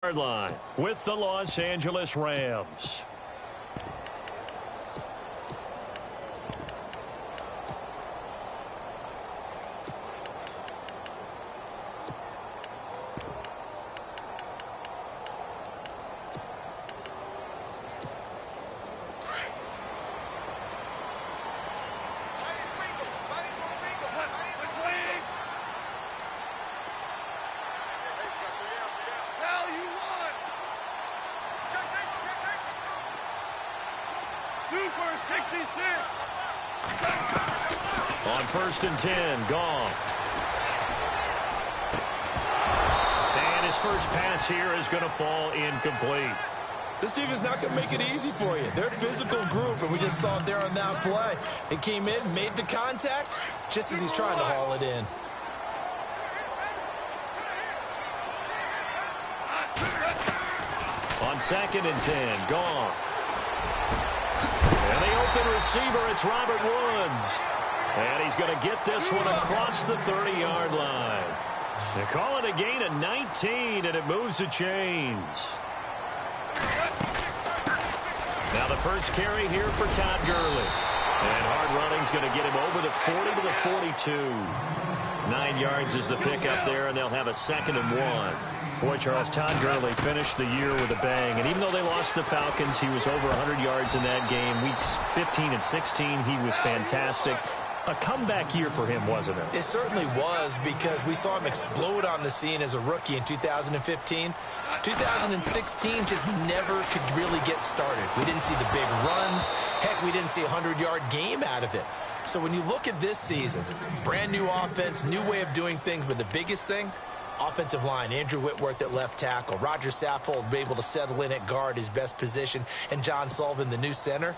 Line with the Los Angeles Rams. On 1st and 10, Goff. And his first pass here is going to fall incomplete. This defense not going to make it easy for you. They're a physical group, and we just saw it there on that play. They came in, made the contact, just as he's trying to haul it in. On 2nd and 10, Goff. And the open receiver, it's Robert Woods. And he's going to get this one across the 30-yard line. They call it a gain of 19, and it moves the chains. Now the first carry here for Todd Gurley. And hard running's going to get him over the 40 to the 42. 9 yards is the pickup there, and they'll have a 2nd and 1. Boy, Charles, Todd Gurley finished the year with a bang. And even though they lost the Falcons, he was over 100 yards in that game. Weeks 15 and 16, he was fantastic. A comeback year for him, wasn't it? It certainly was, because we saw him explode on the scene as a rookie in 2015. 2016 just never could really get started. We didn't see the big runs. Heck, we didn't see a 100-yard game out of it. So when you look at this season, brand new offense, new way of doing things, but the biggest thing, offensive line, Andrew Whitworth at left tackle, Roger Saffold able to settle in at guard, his best position, and John Sullivan, the new center.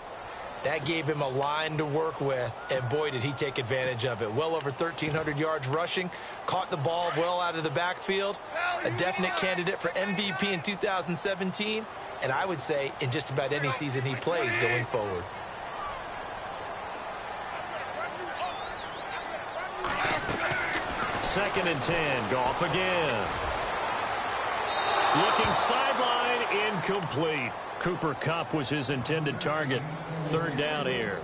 That gave him a line to work with, and boy, did he take advantage of it. Well over 1,300 yards rushing, caught the ball well out of the backfield, a definite candidate for MVP in 2017, and I would say in just about any season he plays going forward. Second and 10, Goff again. Looking sideline, incomplete. Cooper Kupp was his intended target. 3rd down here.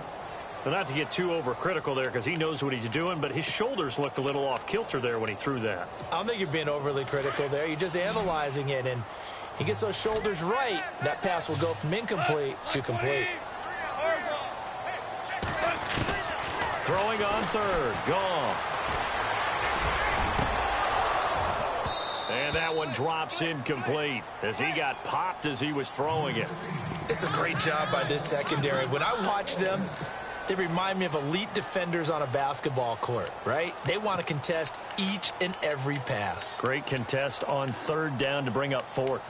But not to get too overcritical there, because he knows what he's doing, but his shoulders looked a little off kilter there when he threw that. I don't think you're being overly critical there. You're just analyzing it, and he gets those shoulders right. That pass will go from incomplete to complete. Throwing on 3rd, Goff. And that one drops incomplete as he got popped as he was throwing it. It's a great job by this secondary. When I watch them, they remind me of elite defenders on a basketball court, right? They want to contest each and every pass. Great contest on 3rd down to bring up 4th.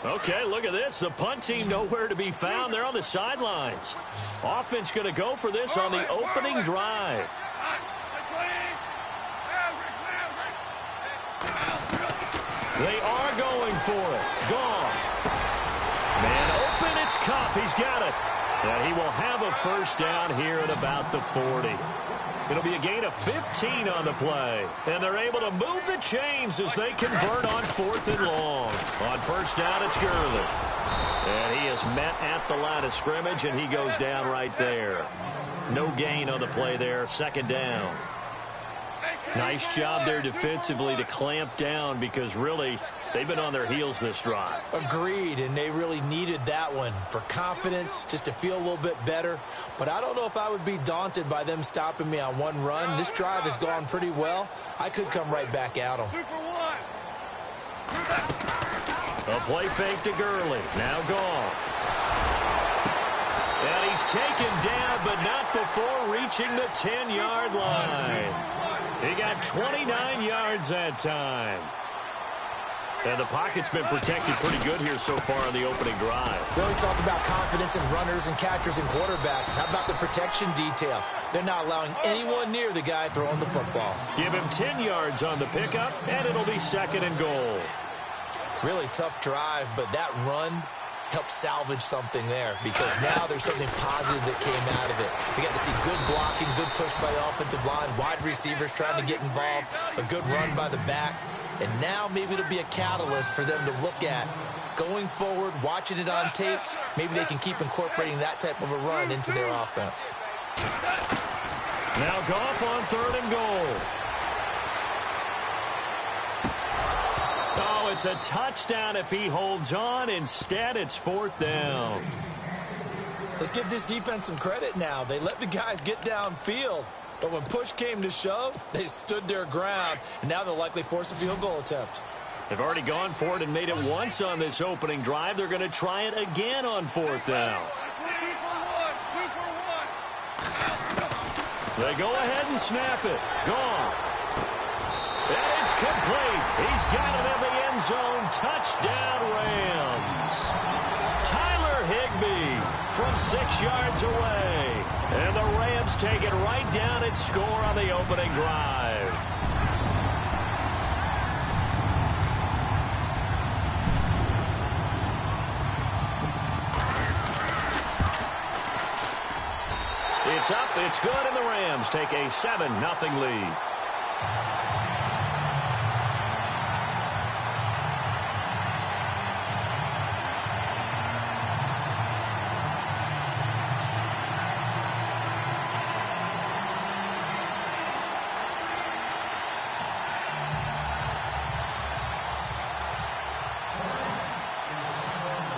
Okay, look at this. The punt team nowhere to be found. They're on the sidelines. Offense going to go for this on the opening drive. They are going for it. Goff. Man open, it's Kupp. He's got it. And he will have a 1st down here at about the 40. It'll be a gain of 15 on the play. And they're able to move the chains as they convert on 4th and long. On 1st down, it's Gurley. And he is met at the line of scrimmage, and he goes down right there. No gain on the play there. 2nd down. Nice job there defensively to clamp down, because really they've been on their heels this drive. Agreed, and they really needed that one for confidence, just to feel a little bit better. But I don't know if I would be daunted by them stopping me on one run. This drive has gone pretty well. I could come right back at them. A play fake to Gurley. Now Goff. And he's taken down, but not before reaching the 10-yard line. He got 29 yards that time. And the pocket's been protected pretty good here so far on the opening drive. We always talk about confidence in runners and catchers and quarterbacks. How about the protection detail? They're not allowing anyone near the guy throwing the football. Give him 10 yards on the pickup, and it'll be 2nd and goal. Really tough drive, but that run help salvage something there, because now there's something positive that came out of it. We got to see good blocking, good push by the offensive line, wide receivers trying to get involved, a good run by the back, and now maybe it'll be a catalyst for them to look at going forward, watching it on tape. Maybe they can keep incorporating that type of a run into their offense. Now Goff on 3rd and goal. Oh, it's a touchdown if he holds on. Instead, it's 4th down. Let's give this defense some credit now. They let the guys get downfield, but when push came to shove, they stood their ground, and now they'll likely force a field goal attempt. They've already gone for it and made it once on this opening drive. They're going to try it again on 4th down. They go ahead and snap it. Goff. And it's complete. He's got it in the end zone. Touchdown, Rams. Tyler Higbee from 6 yards away. And the Rams take it right down and score on the opening drive. It's up, it's good, and the Rams take a 7-0 lead.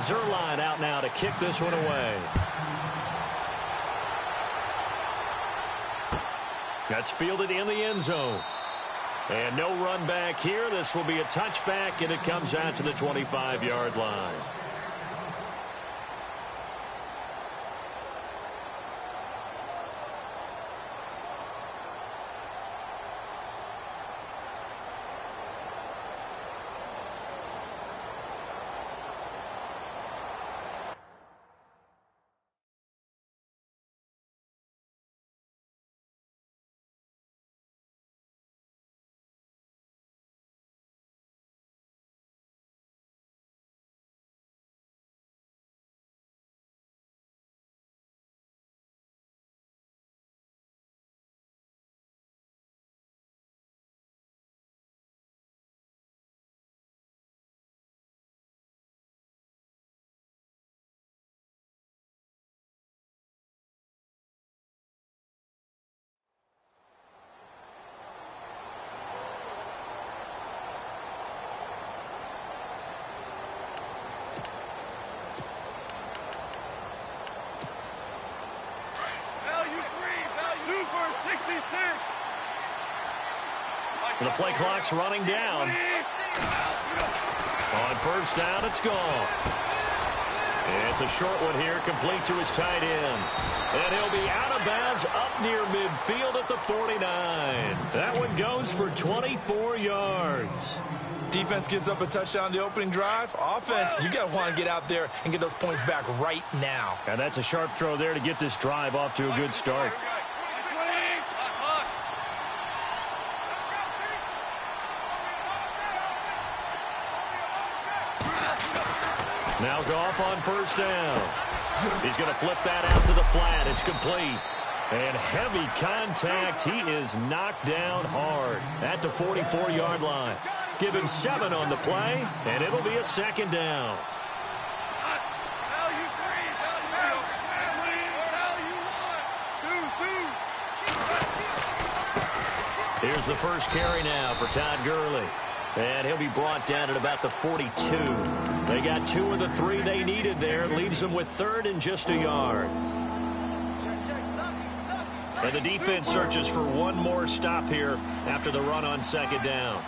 Zerline out now to kick this one away. That's fielded in the end zone. And no run back here. This will be a touchback, and it comes out to the 25-yard line. The play clock's running down. On 1st down, it's gone. It's a short one here, complete to his tight end. And he'll be out of bounds up near midfield at the 49. That one goes for 24 yards. Defense gives up a touchdown the opening drive. Offense, you got to want to get out there and get those points back right now. And that's a sharp throw there to get this drive off to a good start. Now Goff on 1st down. He's going to flip that out to the flat. It's complete. And heavy contact. He is knocked down hard at the 44-yard line. Give him 7 on the play, and it'll be a 2nd down. Here's the first carry now for Todd Gurley. And he'll be brought down at about the 42. They got 2 of the 3 they needed there. Leaves them with 3rd and just a yard. And the defense searches for one more stop here after the run on 2nd down.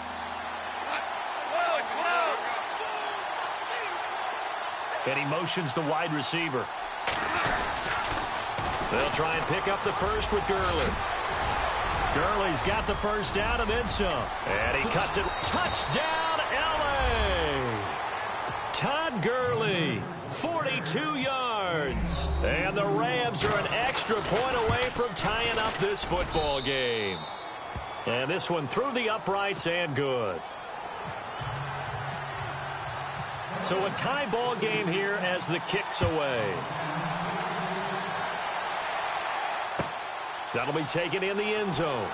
And he motions the wide receiver. They'll try and pick up the first with Gurley. Gurley's got the 1st down and then some. And he cuts it. Touchdown, L.A. Todd Gurley, 42 yards. And the Rams are an extra point away from tying up this football game. And this one through the uprights and good. So a tie ball game here as the kick's away. That'll be taken in the end zone.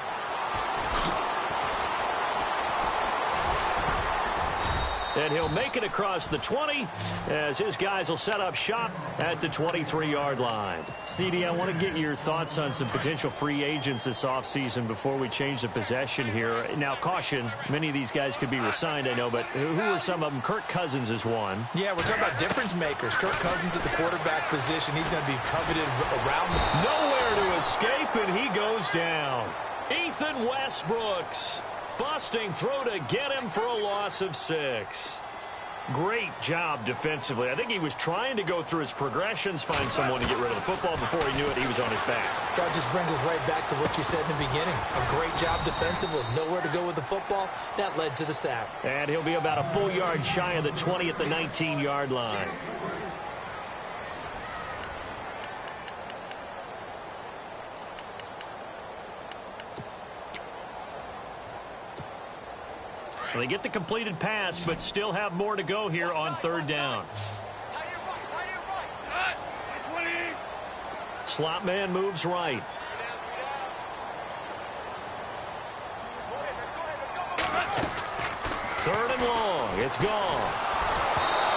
And he'll make it across the 20 as his guys will set up shop at the 23-yard line. CD, I want to get your thoughts on some potential free agents this offseason before we change the possession here. Now, caution, many of these guys could be re-signed, I know, but who are some of them? Kirk Cousins is one. Yeah, we're talking about difference makers. Kirk Cousins at the quarterback position. He's going to be coveted around. Nowhere to escape, and he goes down. Ethan Westbrooks. Busting through to get him for a loss of 6. Great job defensively. I think he was trying to go through his progressions, find someone to get rid of the football. Before he knew it, he was on his back. So that just brings us right back to what you said in the beginning. A great job defensively. Nowhere to go with the football. That led to the sack. And he'll be about a full yard shy of the 20 at the 19-yard line. They get the completed pass, but still have more to go here on third down. Slot man moves right. Third and long. It's gone.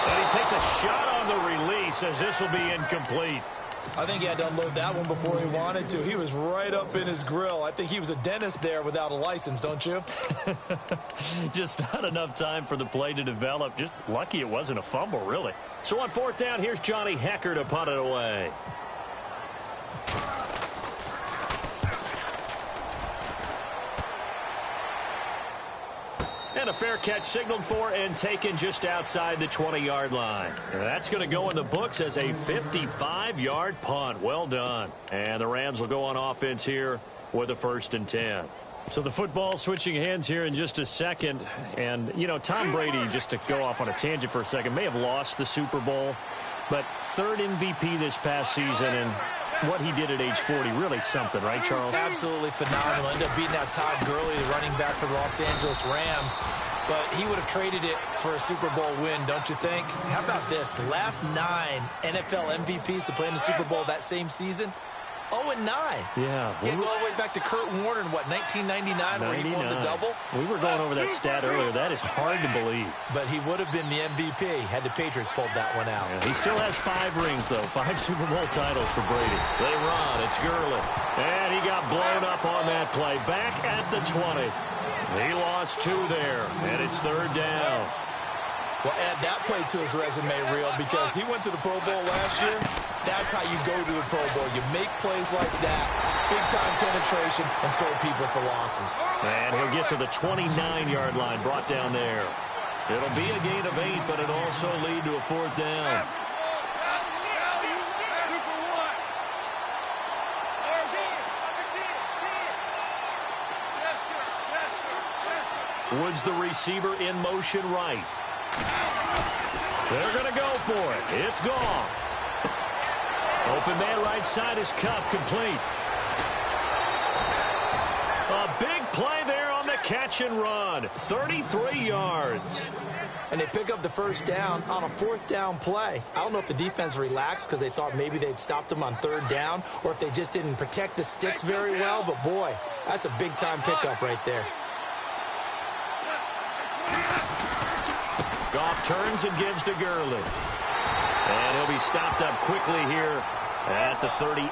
And he takes a shot on the release as this will be incomplete. I think he had to unload that one before he wanted to. He was right up in his grill. I think he was a dentist there without a license, don't you? Just not enough time for the play to develop. Just lucky it wasn't a fumble, really. So on fourth down, here's Johnny Hecker to punt it away. And a fair catch signaled for and taken just outside the 20-yard line. And that's going to go in the books as a 55-yard punt. Well done. And the Rams will go on offense here with a 1st and 10. So the football switching hands here in just a second. And, you know, Tom Brady, just to go off on a tangent for a second, may have lost the Super Bowl. But 3rd MVP this past season, and what he did at age 40, really something, right, Charles? Absolutely phenomenal. Ended up beating out Todd Gurley, the running back for the Los Angeles Rams. But he would have traded it for a Super Bowl win, don't you think? How about this? The last 9 NFL MVPs to play in the Super Bowl that same season, 0-9. Yeah. He had to go all the way back to Kurt Warner in, what, 1999 where he won the double? We were going over that stat earlier. That is hard to believe. But he would have been the MVP had the Patriots pulled that one out. Yeah, he still has 5 rings, though. 5 Super Bowl titles for Brady. They run. It's Gurley. And he got blown up on that play. Back at the 20. He lost 2 there, and it's 3rd down. Well, add that play to his resume reel because he went to the Pro Bowl last year. That's how you go to the Pro Bowl. You make plays like that, big-time penetration, and throw people for losses. And he'll get to the 29-yard line, brought down there. It'll be a gain of 8, but it'll also lead to a 4th down. Woods the receiver in motion right. They're going to go for it. It's gone. Open man right side is Cup, complete. A big play there on the catch and run. 33 yards. And they pick up the 1st down on a 4th down play. I don't know if the defense relaxed because they thought maybe they'd stopped them on 3rd down or if they just didn't protect the sticks very well. But, boy, that's a big-time pickup right there. Goff turns and gives to Gurley. And he'll be stopped up quickly here at the 38.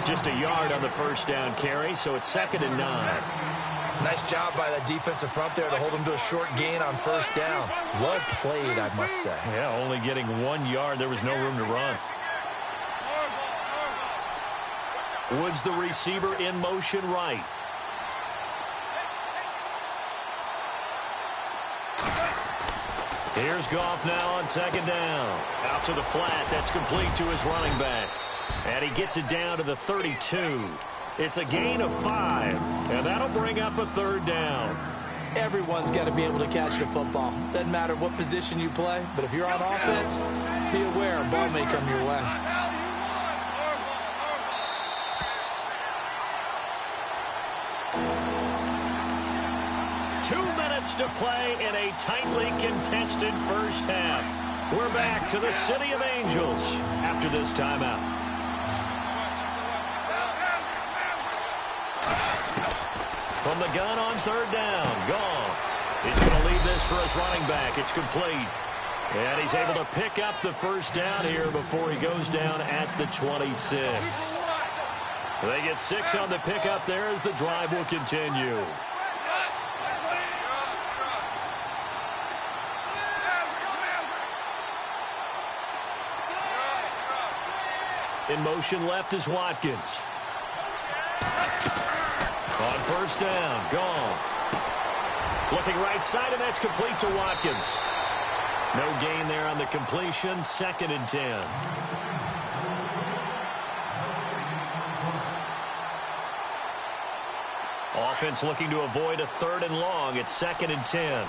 Just a yard on the 1st down carry, so it's 2nd and 9. Nice job by that defensive front there to hold him to a short gain on 1st down. Well played, I must say. Yeah, only getting 1 yard. There was no room to run. Woods the receiver in motion right. Here's Goff now on 2nd down. Out to the flat. That's complete to his running back. And he gets it down to the 32. It's a gain of 5. And that'll bring up a 3rd down. Everyone's got to be able to catch the football. Doesn't matter what position you play, but if you're on offense, be aware a ball may come your way. 2 minutes to play in a tightly contested first half. We're back to the City of Angels after this timeout. From the gun on third down, Goff. He's going to leave this for his running back. It's complete. And he's able to pick up the first down here before he goes down at the 26. They get 6 on the pickup there as the drive will continue. In motion left is Watkins. On first down, Goff. Looking right side, and that's complete to Watkins. No gain there on the completion. 2nd and 10. Offense looking to avoid a 3rd and long. It's 2nd and 10.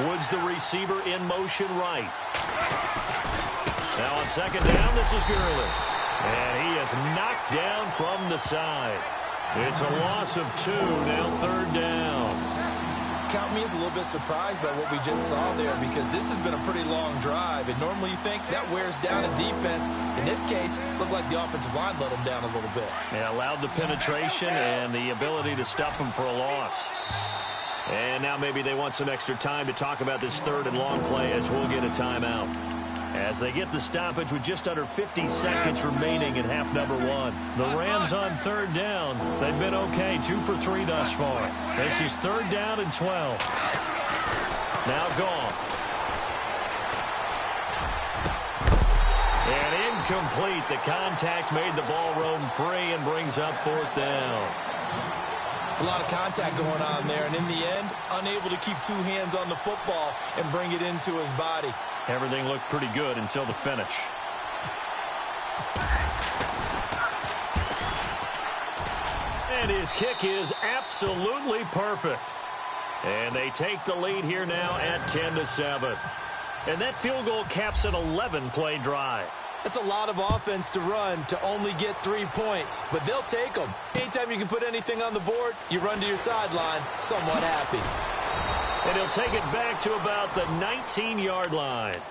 Woods, the receiver, in motion right. Now on 2nd down, this is Gurley. And he is knocked down from the side. It's a loss of 2, now 3rd down. Count me as a little bit surprised by what we just saw there, because this has been a pretty long drive, and normally you think that wears down a defense. In this case, looked like the offensive line let them down a little bit. Yeah, allowed the penetration and the ability to stuff them for a loss. And now maybe they want some extra time to talk about this 3rd and long play, as we'll get a timeout. As they get the stoppage with just under 50 seconds remaining in half number 1. The Rams on 3rd down. They've been okay, 2 for 3 thus far. This is 3rd down and 12. Now Goff. And incomplete. The contact made the ball roam free and brings up 4th down. It's a lot of contact going on there, and in the end, unable to keep 2 hands on the football and bring it into his body. Everything looked pretty good until the finish. And his kick is absolutely perfect. And they take the lead here now at 10-7. And that field goal caps an 11-play drive. It's a lot of offense to run to only get 3 points, but they'll take them. Anytime you can put anything on the board, you run to your sideline somewhat happy. And he'll take it back to about the 19-yard line.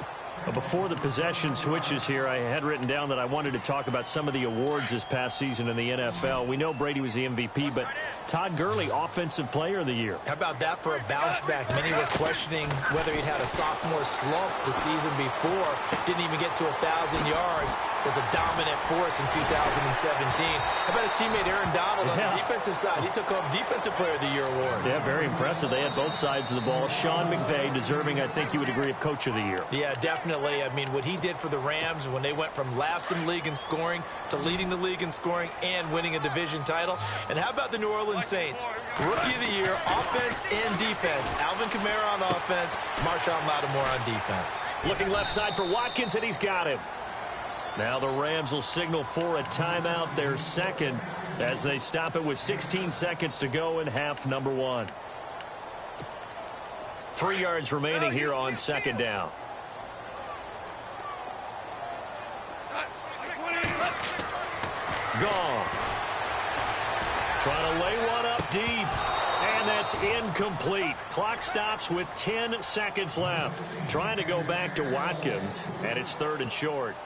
But before the possession switches here, I had written down that I wanted to talk about some of the awards this past season in the NFL. We know Brady was the MVP, but Todd Gurley, Offensive Player of the Year. How about that for a bounce back? Many were questioning whether he'd had a sophomore slump the season before. Didn't even get to 1,000 yards. Was a dominant force in 2017. How about his teammate Aaron Donald on the defensive side? He took home Defensive Player of the Year award. Yeah, very impressive. They had both sides of the ball. Sean McVay deserving, I think you would agree, of Coach of the Year. Yeah, definitely. I mean, what he did for the Rams when they went from last in the league in scoring to leading the league in scoring and winning a division title. And how about the New Orleans Saints? Rookie of the Year, offense and defense. Alvin Kamara on offense, Marshawn Lattimore on defense. Looking left side for Watkins, and he's got him. Now the Rams will signal for a timeout, their 2nd, as they stop it with 16 seconds to go in half number 1. 3 yards remaining here on 2nd down. Goff. Trying to lay one up deep. And that's incomplete. Clock stops with 10 seconds left. Trying to go back to Watkins, and it's 3rd and short.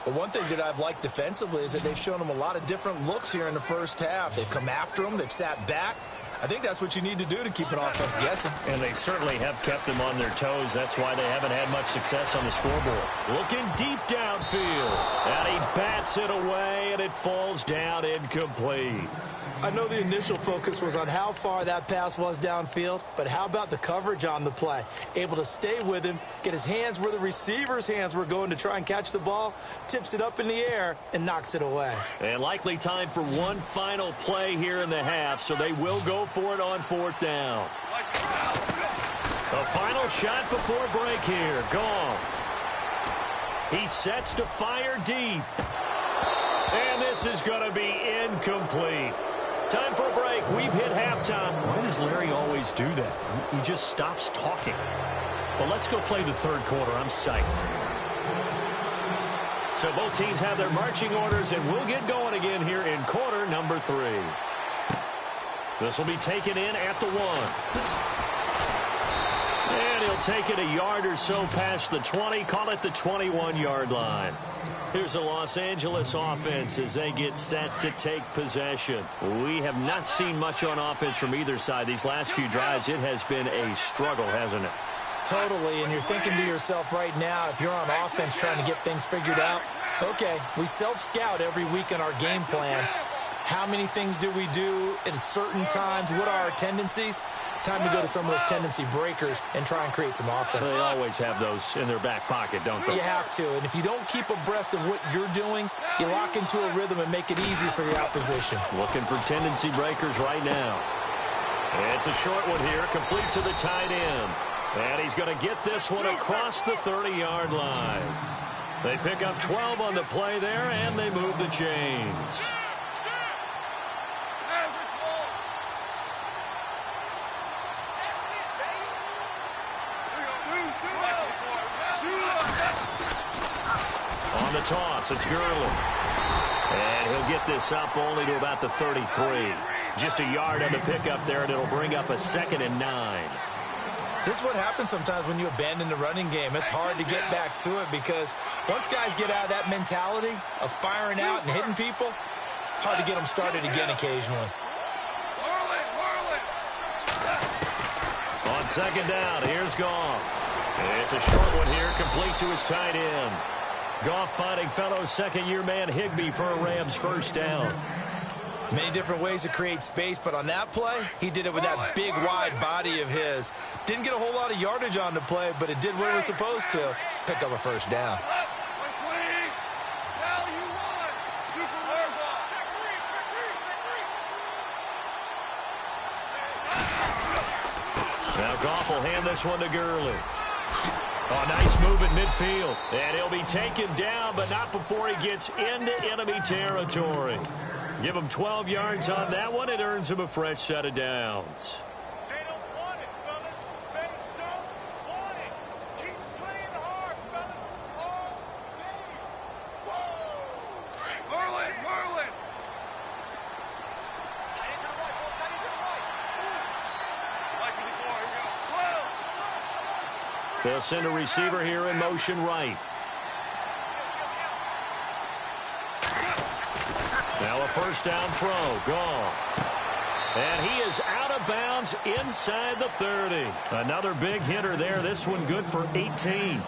Well, one thing that I've liked defensively is that they've shown him a lot of different looks here in the first half. They've come after him. They've sat back. I think that's what you need to do to keep an offense guessing. And they certainly have kept them on their toes. That's why they haven't had much success on the scoreboard. Looking deep downfield. And he bats it away, and it falls down incomplete. I know the initial focus was on how far that pass was downfield, but how about the coverage on the play? Able to stay with him, get his hands where the receiver's hands were going to try and catch the ball, tips it up in the air, and knocks it away. And likely time for one final play here in the half, so they will go for it on 4th down. The final shot before break here. Goff. He sets to fire deep. And this is going to be incomplete. Time for a break. We've hit halftime. Why does Larry always do that? He just stops talking. Well, let's go play the 3rd quarter. I'm psyched. So both teams have their marching orders, and we'll get going again here in quarter number 3. This will be taken in at the 1. And he'll take it a yard or so past the 20, call it the 21-yard line. Here's the Los Angeles offense as they get set to take possession. We have not seen much on offense from either side. These last few drives, it has been a struggle, hasn't it? Totally, and you're thinking to yourself right now, if you're on offense trying to get things figured out, okay, we self-scout every week in our game plan. How many things do we do at certain times? What are our tendencies? Time to go to some of those tendency breakers and try and create some offense. They always have those in their back pocket, don't they? You have to, and if you don't keep abreast of what you're doing, you lock into a rhythm and make it easy for the opposition. Looking for tendency breakers right now. It's a short one here, complete to the tight end. And he's going to get this one across the 30-yard line. They pick up 12 on the play there, and they move the chains. On the toss, it's Gurley. And he'll get this up only to about the 33. Just a yard on the pickup there, and it'll bring up a 2nd and 9. This is what happens sometimes when you abandon the running game. It's hard to get back to it because once guys get out of that mentality of firing out and hitting people, hard to get them started again occasionally. On 2nd down, here's Goff. It's a short one here, complete to his tight end. Goff finding fellow second-year man Higbee for a Rams first down. Many different ways to create space, but on that play, he did it with that big, wide body of his. Didn't get a whole lot of yardage on the play, but it did what it was supposed to. Pick up a first down. Now Goff will hand this one to Gurley. Oh, nice move in midfield. And he'll be taken down, but not before he gets into enemy territory. Give him 12 yards on that one. It earns him a fresh set of downs. They don't want it, fellas. They don't want it. Keep playing hard, fellas. All day. Whoa! Merlin, Merlin. Tight end to the right, ball. Tight end to the right. Like before, here we go. 12. They'll send a receiver here in motion right. Now a first down throw. Goff. And he is out of bounds inside the 30. Another big hitter there. This one good for 18.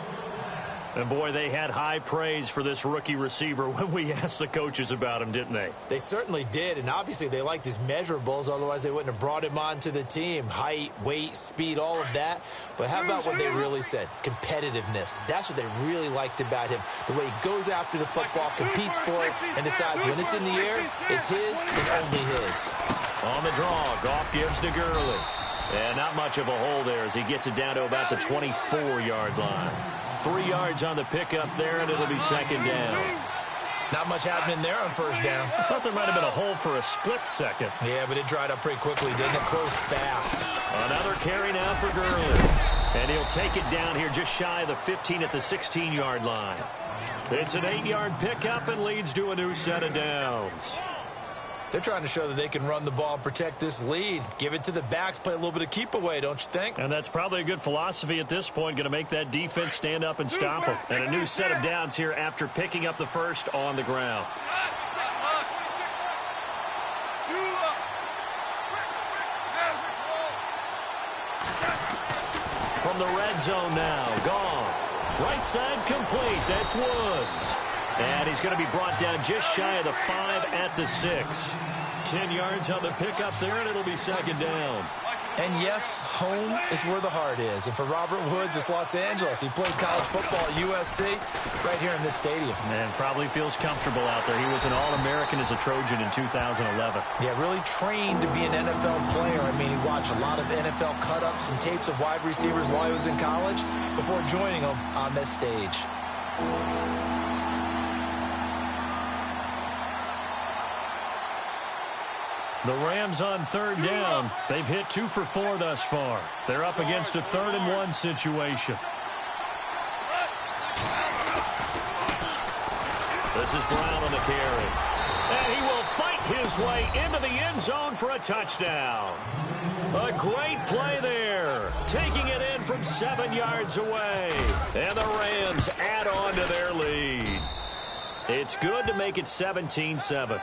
And, boy, they had high praise for this rookie receiver when we asked the coaches about him, didn't they? They certainly did, and obviously they liked his measurables. Otherwise, they wouldn't have brought him onto the team. Height, weight, speed, all of that. But how about what they really said? Competitiveness. That's what they really liked about him. The way he goes after the football, competes for it, and decides when it's in the air, it's his and only his. On the draw, Goff gives to Gurley. And not much of a hole there as he gets it down to about the 24-yard line. 3 yards on the pickup there, and it'll be second down. Not much happening there on first down. I thought there might have been a hole for a split second. Yeah, but it dried up pretty quickly, didn't it? Closed fast. Another carry now for Gurley. And he'll take it down here just shy of the 15 at the 16-yard line. It's an 8-yard pickup and leads to a new set of downs. They're trying to show that they can run the ball and protect this lead. Give it to the backs, play a little bit of keep away, don't you think? And that's probably a good philosophy at this point, going to make that defense stand up and stop them. And a new set of downs here after picking up the first on the ground. From the red zone now, Goff. Right side complete, that's Woods. And he's going to be brought down just shy of the 5 at the 6. 10 yards on the pickup there, and it'll be second down. And yes, home is where the heart is. And for Robert Woods, it's Los Angeles. He played college football at USC right here in this stadium. And probably feels comfortable out there. He was an All-American as a Trojan in 2011. Yeah, really trained to be an NFL player. I mean, he watched a lot of NFL cut-ups and tapes of wide receivers while he was in college before joining them on this stage. The Rams on third down. They've hit 2 for 4 thus far. They're up against a 3rd and 1 situation. This is Brown on the carry. And he will fight his way into the end zone for a touchdown. A great play there. Taking it in from 7 yards away. And the Rams add on to their lead. It's good to make it 17-7.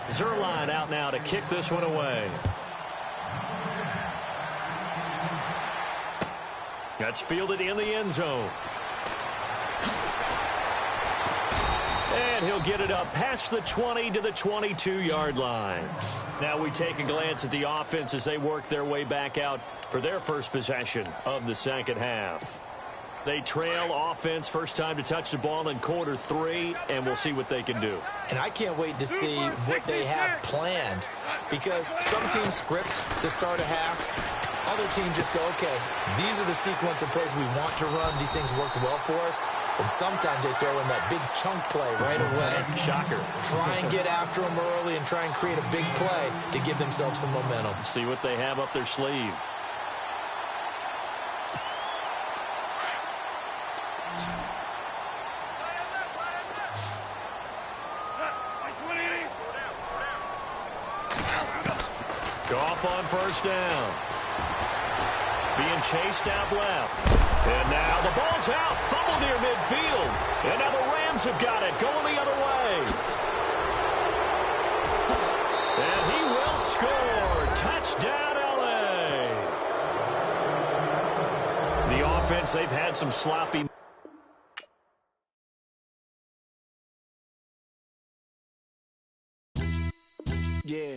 Zerline out now to kick this one away. That's fielded in the end zone. And he'll get it up past the 20 to the 22-yard line. Now we take a glance at the offense as they work their way back out for their first possession of the second half. They trail offense, first time to touch the ball in quarter 3, and we'll see what they can do. And I can't wait to see what they have planned, because some teams script to start a half. Other teams just go, okay, these are the sequence of plays we want to run. These things worked well for us. And sometimes they throw in that big chunk play right away. Shocker. Try and get after them early and try and create a big play to give themselves some momentum. See what they have up their sleeve. Goff on first down. Being chased out left. And now the ball's out. Fumble near midfield. And now the Rams have got it. Going the other way. And he will score. Touchdown, LA. The offense, they've had some sloppy. Yeah.